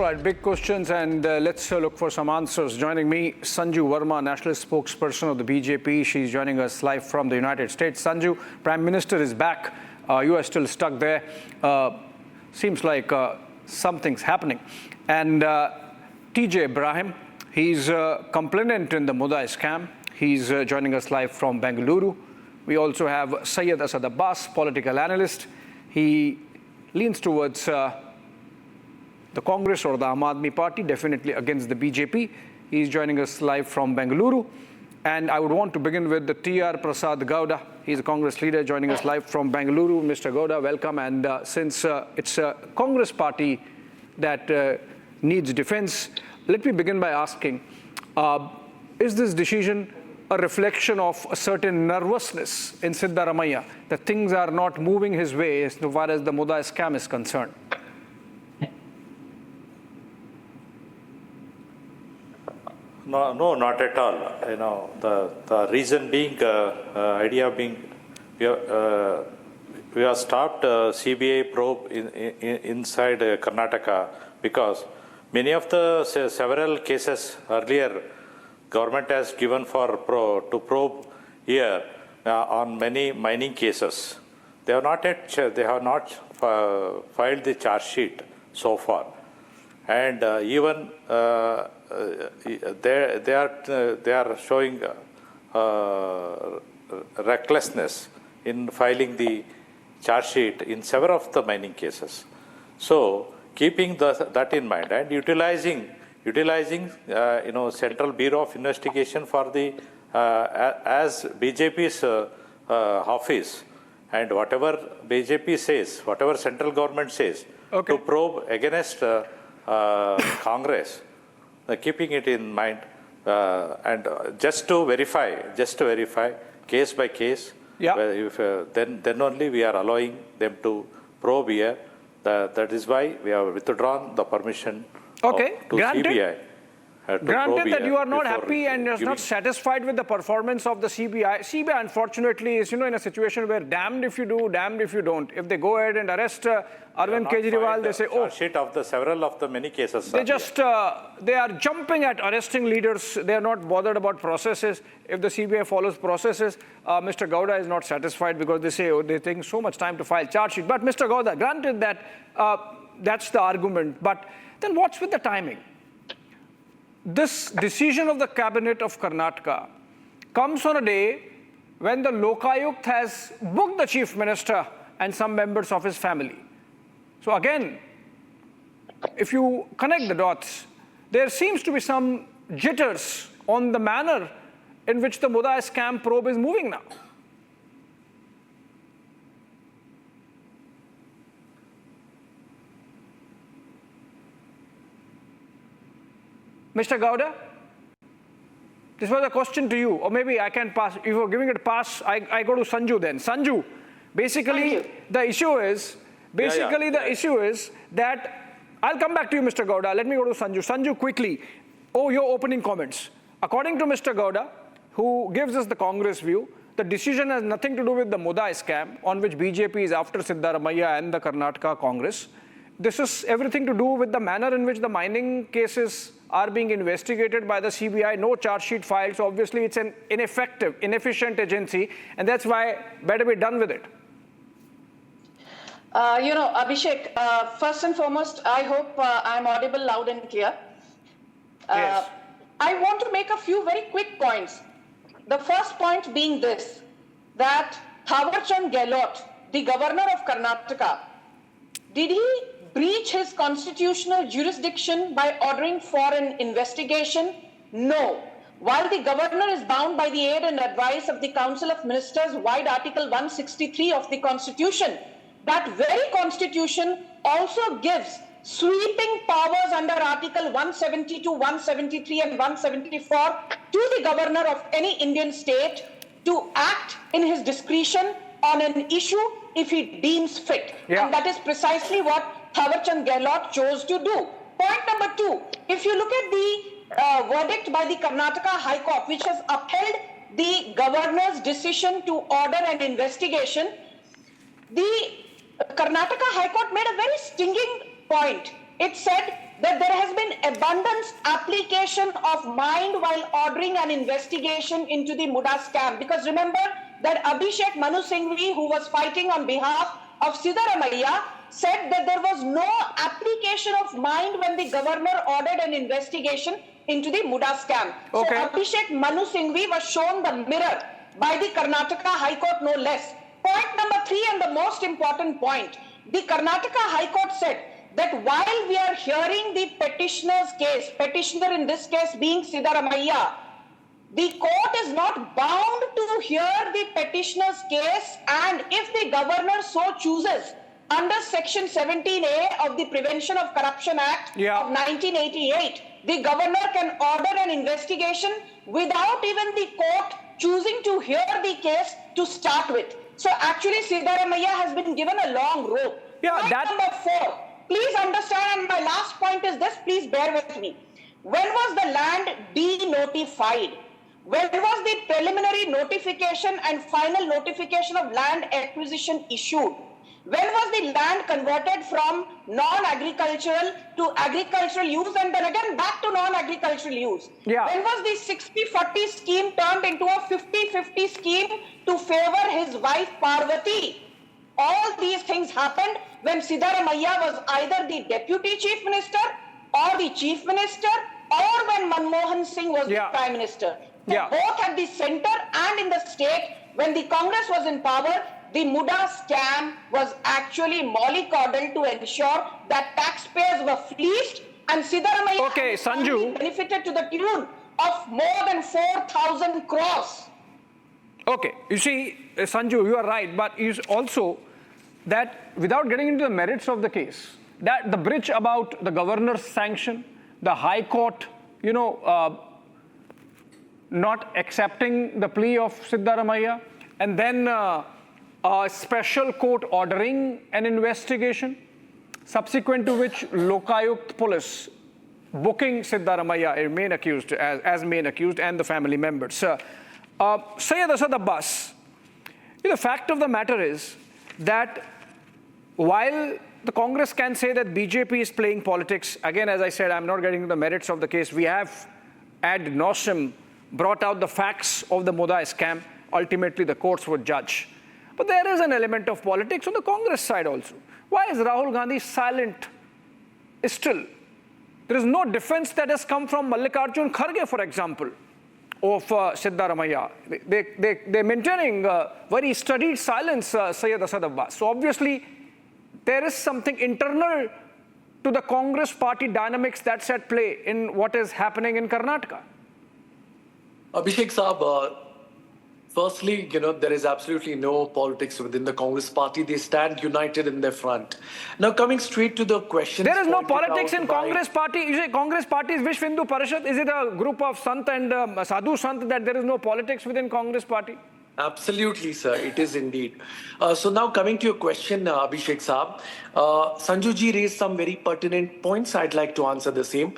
right, big questions, and let's look for some answers. Joining me, Sanju Verma, national spokesperson of the BJP. She's joining us live from the United States. Sanju, Prime Minister is back. You are still stuck there. Seems like something's happening. And TJ Ibrahim, he's a complainant in the Muda scam. He's joining us live from Bengaluru. We also have Syed Asad Abbas, political analyst. He leans towards the Congress or the Aam Aadmi Party, definitely against the BJP. He's joining us live from Bengaluru. And I would want to begin with the T.R. Prasad Gowda. He's a Congress leader joining us live from Bengaluru. Mr. Gowda, welcome. And since it's a Congress party that needs defense, let me begin by asking, is this decision a reflection of a certain nervousness in Siddaramaiah, that things are not moving his way as far as the Muda scam is concerned? No, not at all. You know, the reason being, idea being, we have stopped CBI probe inside Karnataka because many of the several cases earlier government has given for to probe here on many mining cases. They have not filed the charge sheet so far, and even they are showing recklessness in filing the charge sheet in several of the mining cases. So keeping that in mind and utilizing Central Bureau of Investigation for the as BJP's office, and whatever BJP says, whatever central government says, to probe against Congress, keeping it in mind, and just to verify case by case. Then only we are allowing them to probe here. That is why we have withdrawn the permission to CBI. Granted that you are not happy and you're not satisfied with the performance of the CBI. CBI, unfortunately, is in a situation where damned if you do, damned if you don't. If they go ahead and arrest Arvind Kejriwal, they say, oh, sheet of the several of the many cases. They just they are jumping at arresting leaders. They are not bothered about processes. If the CBI follows processes, Mr. Gowda is not satisfied because they say, oh, they take so much time to file charge sheet. But Mr. Gowda, granted that that's the argument, but then what's with the timing? This decision of the cabinet of Karnataka comes on a day when the Lokayukt has booked the chief minister and some members of his family. So again, if you connect the dots, there seems to be some jitters on the manner in which the Muda scam probe is moving now. Mr. Gowda, this was a question to you, or maybe I can pass. If you're giving it a pass, I go to Sanju then. Sanju, basically the issue is, the issue is that, I'll come back to you, Mr. Gowda. Let me go to Sanju. Sanju, quickly, your opening comments. According to Mr. Gowda, who gives us the Congress view, the decision has nothing to do with the Muda scam, on which BJP is after Siddaramaiah and the Karnataka Congress. This is everything to do with the manner in which the mining cases are being investigated by the CBI. No charge sheet filed, so obviously it's an inefficient agency, and that's why better be done with it. Abhishek, first and foremost, I hope I'm audible loud and clear. Yes. I want to make a few very quick points. The first point being this, that Thawarchand Gehlot, the governor of Karnataka, did he breach his constitutional jurisdiction by ordering for an investigation? No. While the governor is bound by the aid and advice of the Council of Ministers, wide Article 163 of the Constitution, that very Constitution also gives sweeping powers under Article 172, 173 and 174 to the governor of any Indian state to act in his discretion on an issue if he deems fit. And that is precisely what Thawarchand Gehlot chose to do. Point number two, if you look at the verdict by the Karnataka High Court, which has upheld the governor's decision to order an investigation, the Karnataka High Court made a very stinging point it said that there has been abundance application of mind while ordering an investigation into the Muda scam. Because remember that Abhishek Manu Singhvi, who was fighting on behalf of Siddaramaiah, said that there was no application of mind when the governor ordered an investigation into the Muda scam. Okay. So Abhishek Manu Singhvi was shown the mirror by the Karnataka High Court, no less. Point number 3, and the most important point, the Karnataka High Court said that while we are hearing the petitioner's case, petitioner in this case being Siddaramaiah, the court is not bound to hear the petitioner's case, and if the governor so chooses, under Section 17A of the Prevention of Corruption Act of 1988, the governor can order an investigation without even the court choosing to hear the case to start with. So actually Siddaramaiah has been given a long rope. Point number 4, please understand, and my last point is this, please bear with me. When was the land de-notified? When was the preliminary notification and final notification of land acquisition issued? When was the land converted from non-agricultural to agricultural use and then again back to non-agricultural use? When was the 60-40 scheme turned into a 50-50 scheme to favor his wife Parvati? All these things happened when Siddaramaiah was either the deputy chief minister or the chief minister, or when Manmohan Singh was the prime minister. Both at the center and in the state, when the Congress was in power, the Muda scam was actually mollycoddled to ensure that taxpayers were fleeced, and Siddaramaiah benefited to the tune of more than 4,000 crores. Okay, you see, Sanju, you are right, but is also that without getting into the merits of the case, that the bridge about the governor's sanction, the High Court, not accepting the plea of Siddaramaiah, and then a special court ordering an investigation, subsequent to which Lokayukt police booking Siddaramaiah as main accused and the family members. Syed Asad Abbas, the fact of the matter is that while the Congress can say that BJP is playing politics, again, as I said, I'm not getting into the merits of the case. We have ad nauseam brought out the facts of the Muda scam. Ultimately, the courts would judge. But there is an element of politics on the Congress side also. Why is Rahul Gandhi silent still? There is no defense that has come from Mallikarjun Kharge, for example, of Siddaramaiah. They're maintaining very studied silence, Syed Asad Abbas. So obviously, there is something internal to the Congress party dynamics that's at play in what is happening in Karnataka. Abhishek Saab, firstly, there is absolutely no politics within the Congress party. They stand united in their front. Now, coming straight to the question. There is no politics in Congress party. You say Congress party is Vishwa Hindu Parishad. Is it a group of Sant and Sadhu Sant that there is no politics within Congress party? Absolutely, sir. It is indeed. So now coming to your question, Abhishek Saab, Sanju ji raised some very pertinent points. I'd like to answer the same.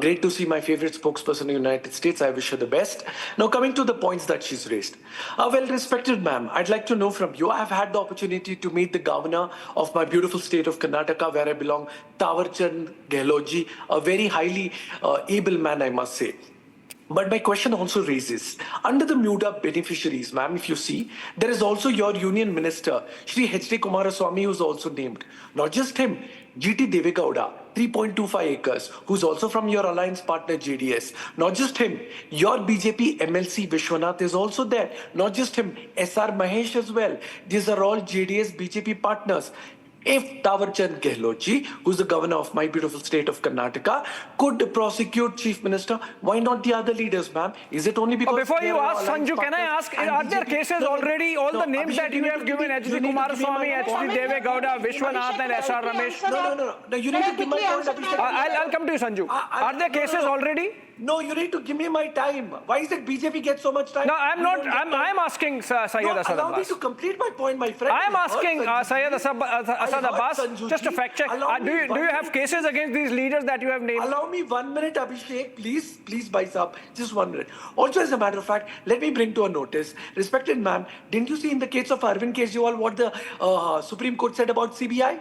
Great to see my favorite spokesperson in the United States. I wish her the best. Now coming to the points that she's raised. Well, respected ma'am, I'd like to know from you. I've had the opportunity to meet the governor of my beautiful state of Karnataka, where I belong, Tawarchand Gehlot ji, a very highly able man, I must say. But my question also raises, under the Muda beneficiaries, ma'am, if you see, there is also your union minister, Shri H.D. Kumaraswamy, who's also named. Not just him, G.T. Devegowda, 3.25 acres, who's also from your alliance partner JDS. Not just him, your BJP MLC Vishwanath is also there. Not just him, S.R. Mahesh as well. These are all JDS BJP partners. If Tawarchand Gehlot ji, who's the governor of my beautiful state of Karnataka, could prosecute chief minister, why not the other leaders, ma'am? Is it only because... Before you ask, Sanju, can I ask, are there cases already, all the names that you have given, H.D. Kumaraswamy, H.D. Devegowda, Vishwanath and S.R. Ramesh? No, you need to give my point. I'll come to you, Sanju. Are there cases already? No, you need to give me my time. Why is it BJP gets so much time? No, I'm not. I'm asking Syed Asad Abbas. Allow me to complete my point, my friend. I'm asking Syed Asad Abbas, just a fact check. Do you have cases against these leaders that you have named? Allow me 1 minute, Abhishek. Please, Bhai Saab. Just 1 minute. Also, as a matter of fact, let me bring to a notice. Respected ma'am, didn't you see in the case of Arvind Kejriwal what the Supreme Court said about CBI?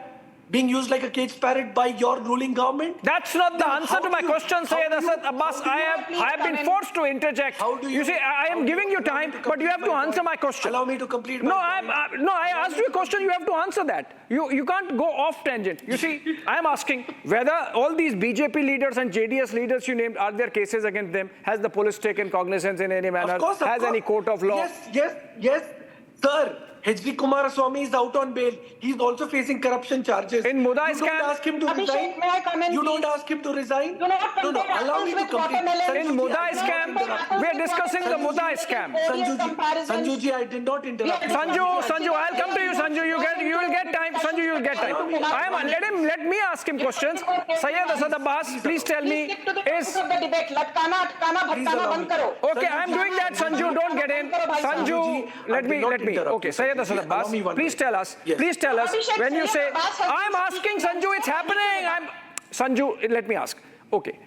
being used like a caged parrot by your ruling government? That's not the Then answer how to do my you- question, how Syed do you- Asad Abbas. how do you- I have been forced to interject. How do You see, I am giving you time, but you have to answer my question. Allow me to complete my No, point. I asked you a question. You have to answer that. You can't go off tangent. You see, I am asking whether all these BJP leaders and JDS leaders you named, are there cases against them? Has the police taken cognizance in any manner? Of course, Has any court of law? Yes, sir. H.D. Kumaraswamy is out on bail. He's also facing corruption charges. In Muda you scam- don't ask him to Abhishek, resign. may I come in, You don't please? ask him to resign. Do not No, compare allow me apples to with complete. watermelon. In Muda scam, we are discussing the Muda scam. Sanjuji, I did not interrupt. Sanju, I'll come to you, Sanju. You will get time. Sanju, you will get time. Let me ask him questions. Syed Asad Abbas, please tell me, Stick to the topic is of the debate. Latkana, atkana, bhatkana, allow band me. karo. okay? I'm doing that. Sanju, don't get in. Sanju, let me. Okay, Syed Asad Abbas, please tell us. Yes. Please tell us Abhishek, when you Syed say, Abbas has I'm to asking speak. Sanju, it's happening. Sanju, let me ask. Okay.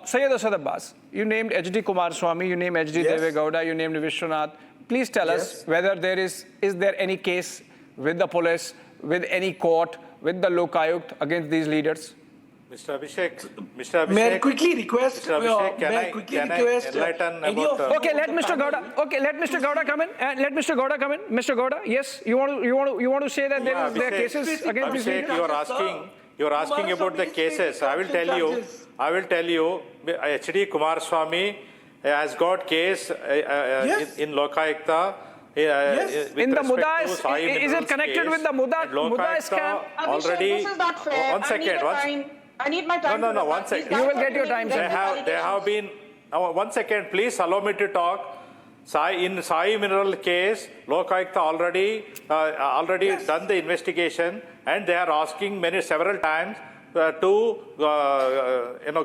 Syed Asad Abbas, you named H.D. Kumaraswamy, you named H.D. Yes. Deve Gowda, you named Vishwanath. Please tell us Yes. whether is there any case with the police, with any court, with the Lokayukt against these leaders? Mr. Abhishek, May I quickly request? Mr. Abhishek, may I quickly request? enlighten any about, of Okay, let Mr. Gowda. Okay, let Mr. Gowda come in. Let Mr. Gowda come in. Mr. Gowda, yes, you want to say that there are Abhishek, cases against these Abhishek, leaders? you are asking about the cases. I will tell you. H.D. Kumaraswamy has got case in Lokayukta. Yes. In the Muda, is it connected with the Muda scam? Already. Abhishek, this is not fair. One second. I need my time. No, 1 second. You will get your time, sir. They have been. 1 second, please allow me to talk. In Sai Mineral case, Lokayukta already done the investigation, and they are asking several times to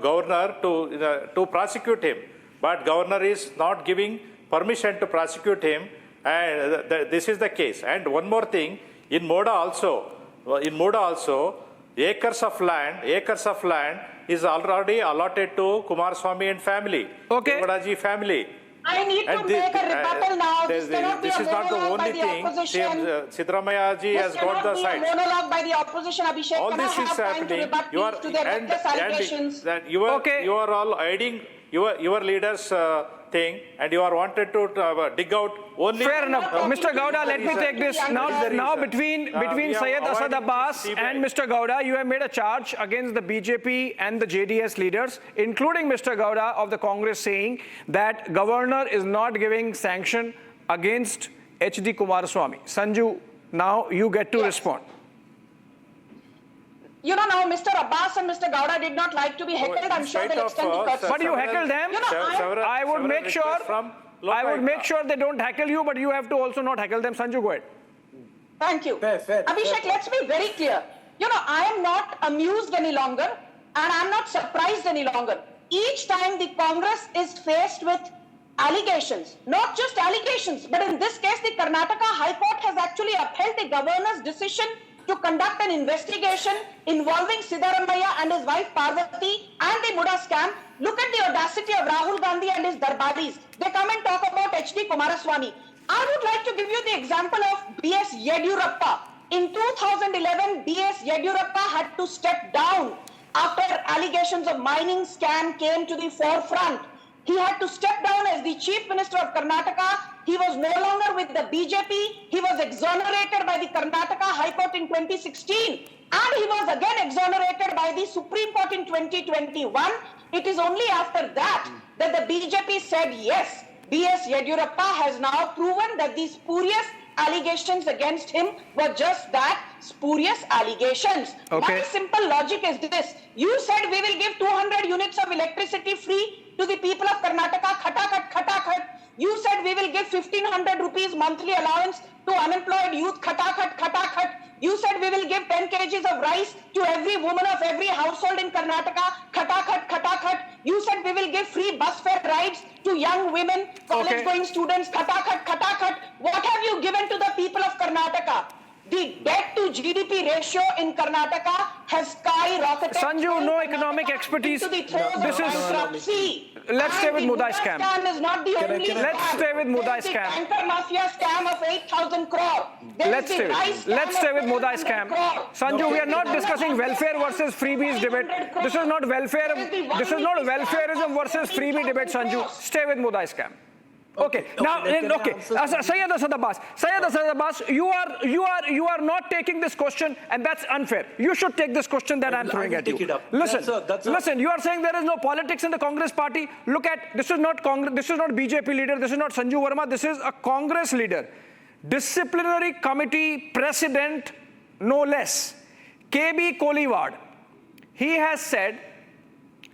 governor to prosecute him, but governor is not giving permission to prosecute him, and this is the case. And one more thing, in Muda also, acres of land is already allotted to Kumaraswamy and family, Okay. Devadaji family. I need to And make a rebuttal now. This cannot be this a is not the monologue by only the thing. opposition. Siddaramaiah ji has This got the cannot be a sides. monologue by the opposition, Abhishek. All Can I this is have time to happening. rebut You are these to their reckless allegations? Okay. you are all aiding your leaders thing, and you are wanted to dig out only. Fair enough. Mr. Gowda, let me take this. Now between we are Syed Asad avoiding Abbas CBI. and Mr. Gowda, you have made a charge against the BJP and the JDS leaders, including Mr. Gowda of the Congress, saying that governor is not giving sanction against H.D. Kumaraswamy. Sanju, now you get to respond. You know, now Mr. Abbas and Mr. Gowda did not like to be heckled. I'm sure they'll extend the courtesy. But you heckled them. You know, I would make sure they don't heckle you, but you have to also not heckle them. Sanju, go ahead. Thank you. Fair. Abhishek, let's be very clear. You know, I am not amused any longer, and I'm not surprised any longer. Each time the Congress is faced with allegations, not just allegations, but in this case, the Karnataka High Court has actually upheld the governor's decision to conduct an investigation involving Siddaramaiah and his wife Parvati and the Muda scam. Look at the audacity of Rahul Gandhi and his darbaris. They come and talk about H.D. Kumaraswamy. I would like to give you the example of B.S. Yediyurappa. In 2011, B.S. Yediyurappa had to step down after allegations of mining scam came to the forefront. He had to step down as the Chief Minister of Karnataka. He was no longer with the BJP. He was exonerated by the Karnataka High Court in 2016. And he was again exonerated by the Supreme Court in 2021. It is only after that the BJP said yes. B.S. Yediyurappa has now proven that these spurious allegations against him were just that, spurious allegations. Okay. My simple logic is this. You said we will give 200 units of electricity free to the people of Karnataka, khatakhat. You said we will give 1500 rupees monthly allowance to unemployed youth, khatakhat. You said we will give 10 kgs of rice to every woman of every household in Karnataka, khatakhat. You said we will give free bus fare rides to young women, college-going students, khatakhat. What have you given to the people of Karnataka? The debt to GDP ratio in Karnataka has skyrocketed. Sanju, no economic expertise. Into the throes This of is- bankruptcy. Let's stay with And the Muda Muda scam. Is not the only Let's scam. stay with Muda There's the scam. tanker mafia scam of 8,000 crore. There's Let's the stay rice with, let's scam stay of with Muda 700 scam. crore. Sanju, we are not There's the discussing welfare versus freebies debate. This is not welfare. This is not welfareism versus freebie debate, Sanju. Stay with Muda scam. Okay. Now, okay. Syed Asad Abbas, you are not taking this question, and that's unfair. You should take this question that I'm throwing at you. Listen. You are saying there is no politics in the Congress party. Look at this is not Congress. This is not BJP leader. This is not Sanju Verma. This is a Congress leader, disciplinary committee president, no less. KB Koliwad. He has said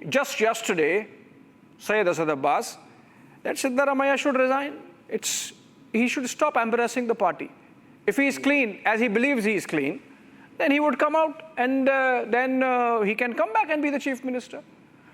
just yesterday, Syed Asad Abbas, that Siddaramaiah should resign. He should stop embarrassing the party. If he is clean, as he believes he is clean, then he would come out and then he can come back and be the chief minister.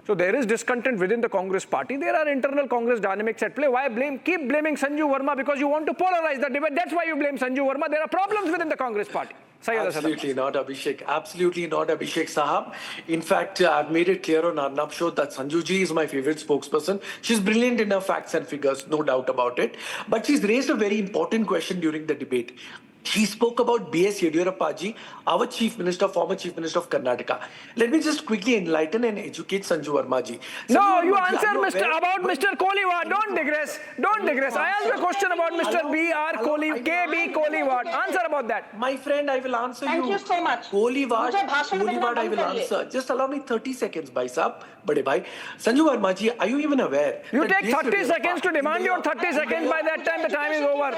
So there is discontent within the Congress party. There are internal Congress dynamics at play. Why keep blaming Sanju Verma? Because you want to polarize the debate. That's why you blame Sanju Verma. There are problems within the Congress party. Absolutely not, Abhishek. Absolutely not, Abhishek Sahab. In fact, I've made it clear on Arnab show that Sanju ji is my favorite spokesperson. She's brilliant in her facts and figures, no doubt about it. But she's raised a very important question during the debate. She spoke about B.S. Yediyurappa ji, our Chief Minister, former Chief Minister of Karnataka. Let me just quickly enlighten and educate Sanju Verma ji. No, you answer about Mr. Koliwad. Don't digress. Don't digress. I asked a question about Mr. KB Koliwad. Answer about that. My friend, I will answer you. Thank you so much. Koliwad, I will answer. Just allow me 30 seconds, bhai sahab. Bade bhai. Sanju Verma ji, are you even aware? You take 30 seconds to demand your 30 seconds. By that time, the time is over.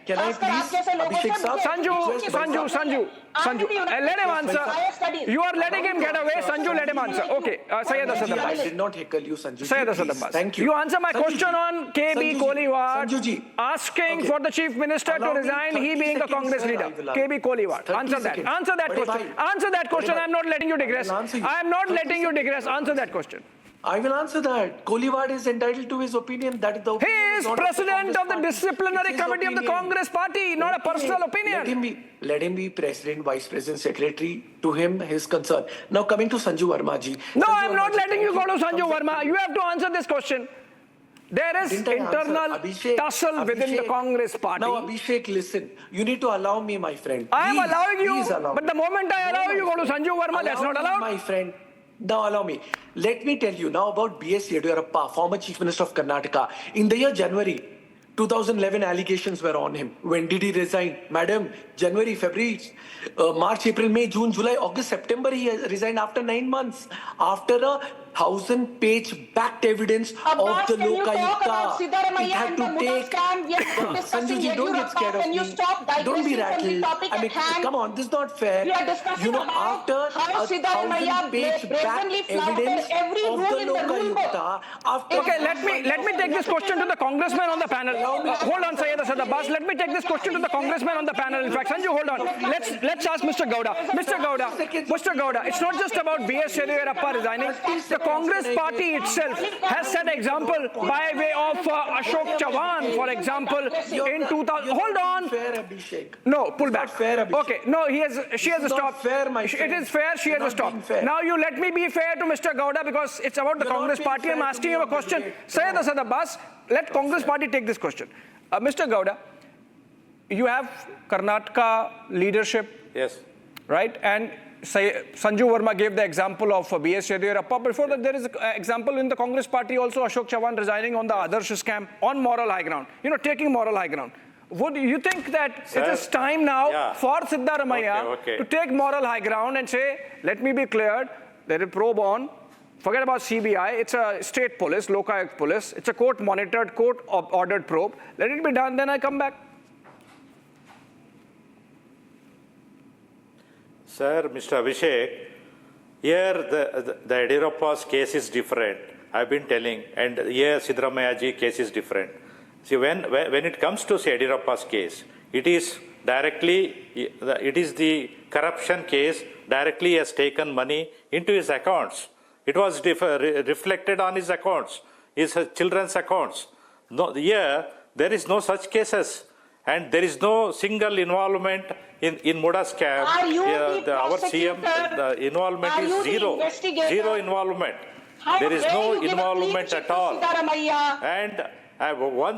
Can I please? Abhishek sahab, Sanju, let him answer. You are letting him get away. Sanju, let him answer. Okay, Syed Asad Abbas. I did not heckle you, Sanju. Syed Asad Abbas. Thank you. You answer my question on KB Koliwad asking for the chief minister to resign, he being a Congress leader. KB Koliwad. Answer that. Answer that question. Answer that question. I am not letting you digress. I am not letting you digress. Answer that question. I will answer that. Koliwad is entitled to his opinion. That is the opinion. He is president of the disciplinary committee of the Congress party, not a personal opinion. Let him be president, vice president, secretary. To him, his concern. Now coming to Sanju Verma ji. No, I am not letting you go to Sanju Verma. You have to answer this question. There is internal tussle within the Congress party. Now, Abhishek, listen. You need to allow me, my friend. I am allowing you, allow but the moment I allow you go to Sanju Verma, that's not allowed. My friend. Now allow me. Let me tell you now about B.S. Yediyurappa, former Chief Minister of Karnataka. In the year January 2011, allegations were on him. When did he resign? Madam, January, February, March, April, May, June, July, August, September, he resigned after 9 months. After a 1,000-page backed evidence of the Lokayukta. It had to take... Sanjuji, don't get scared of me. Don't be rattled. I mean, come on, this is not fair. You know, after a 1,000-page backed evidence of the Lokayukta... Okay, let me take this question to the congressman on the panel. Hold on, Syed Asad Abbas. Let me take this question to the congressman on the panel. In fact, Sanju, hold on. Let's ask Mr. Gowda. Mr. Gowda, it's not just about B.S. Yediyurappa resigning. The Congress party itself has set example by way of Ashok Chavan, for example, in 2000. Hold on. No, pull back. Okay, no, she has a stop. It is fair, she has a stop. Now you let me be fair to Mr. Gowda because it's about the Congress party. I'm asking you a question. Syed Asad Abbas, let Congress party take this question. Mr. Gowda, you have Karnataka leadership. Yes. Right? And Sanju Verma gave the example of B.S. Yediyurappa. Before that, there is an example in the Congress party also, Ashok Chavan resigning on the Adarsh scam on moral high ground. You know, taking moral high ground. Would you think that it is time now for Siddaramaiah to take moral high ground and say, let me be cleared, let it probe on, forget about CBI, it's a state police, Lokayukta police, it's a court-monitored, court-ordered probe, let it be done, then I come back. Sir, Mr. Abhishek, here the Yediyurappa's case is different. I've been telling, and here Siddaramaiah ji case is different. See, when it comes to Yediyurappa's case, it is the corruption case. Directly has taken money into his accounts. It was reflected on his accounts, his children's accounts. No, here there is no such cases. And there is no single involvement in Muda scam. Are you the our CM prosecutor? involvement Are is you the zero. investigator? Zero involvement. How There is dare no you give a clean involvement chit at to all. Siddaramaiah? And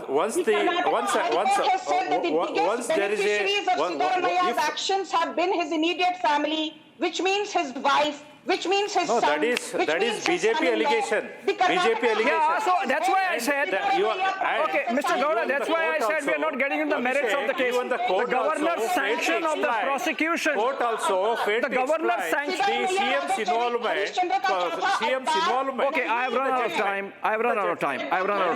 once The Karnataka High Court has said that the once biggest there is beneficiaries a of Siddaramaiah's actions have been his immediate family, which means his wife, which means his no, son, that is BJP allegation. BJP allegation. Yeah, so that's why I said, Okay, Mr. Gowda, that's why I said we are not getting into the merits of the case. The governor's sanction of the prosecution. Court also failed The governor's sanction. the CM's involvement. Okay, I have run out of time. I have run out of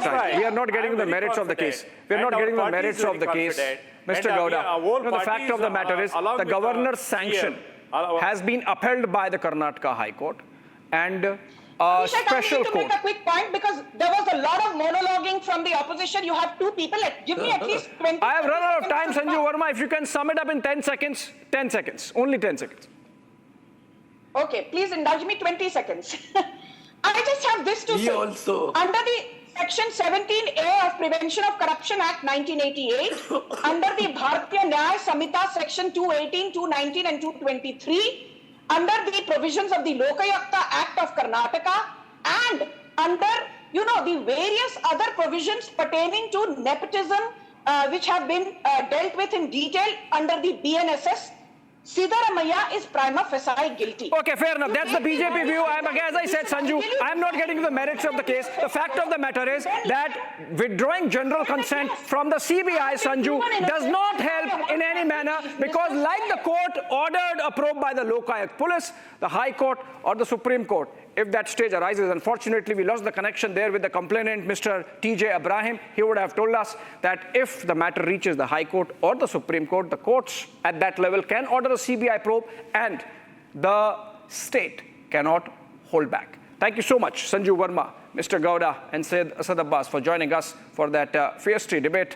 time. We are not getting into the merits of the case. We are not getting into the merits of the case. Mr. Gowda, the fact of the matter is the governor's sanction has been upheld by the Karnataka High Court and a special I need to court. make a quick point because there was a lot of monologuing from the opposition. You have two people. Give me at least 20 I have run out of time, seconds. Sanju Verma. If you can sum it up in 10 seconds, 10 seconds, only 10 seconds. Okay, please indulge me 20 seconds. I just have this to Me say. also. Under the Section 17A of Prevention of Corruption Act 1988, under the Bharatiya Nyaya Samhita Section 218, 219 and 223, under the provisions of the Lokayukta Act of Karnataka, and under, the various other provisions pertaining to nepotism, which have been dealt with in detail under the BNSS, Siddaramaiah is prima facie guilty. Okay, fair enough. That's the BJP view. As I said, Sanju, I'm not getting to the merits of the case. The fact of the matter is that withdrawing general consent from the CBI, Sanju, does not help in any manner because like the court ordered a probe by the Lokayuk police, the High Court or the Supreme Court, if that stage arises. Unfortunately, we lost the connection there with the complainant, Mr. T.J. Ibrahim. He would have told us that if the matter reaches the High Court or the Supreme Court, the courts at that level can order a CBI probe and the state cannot hold back. Thank you so much, Sanju Verma, Mr. Gowda and Syed Asad Abbas for joining us for that fierce debate.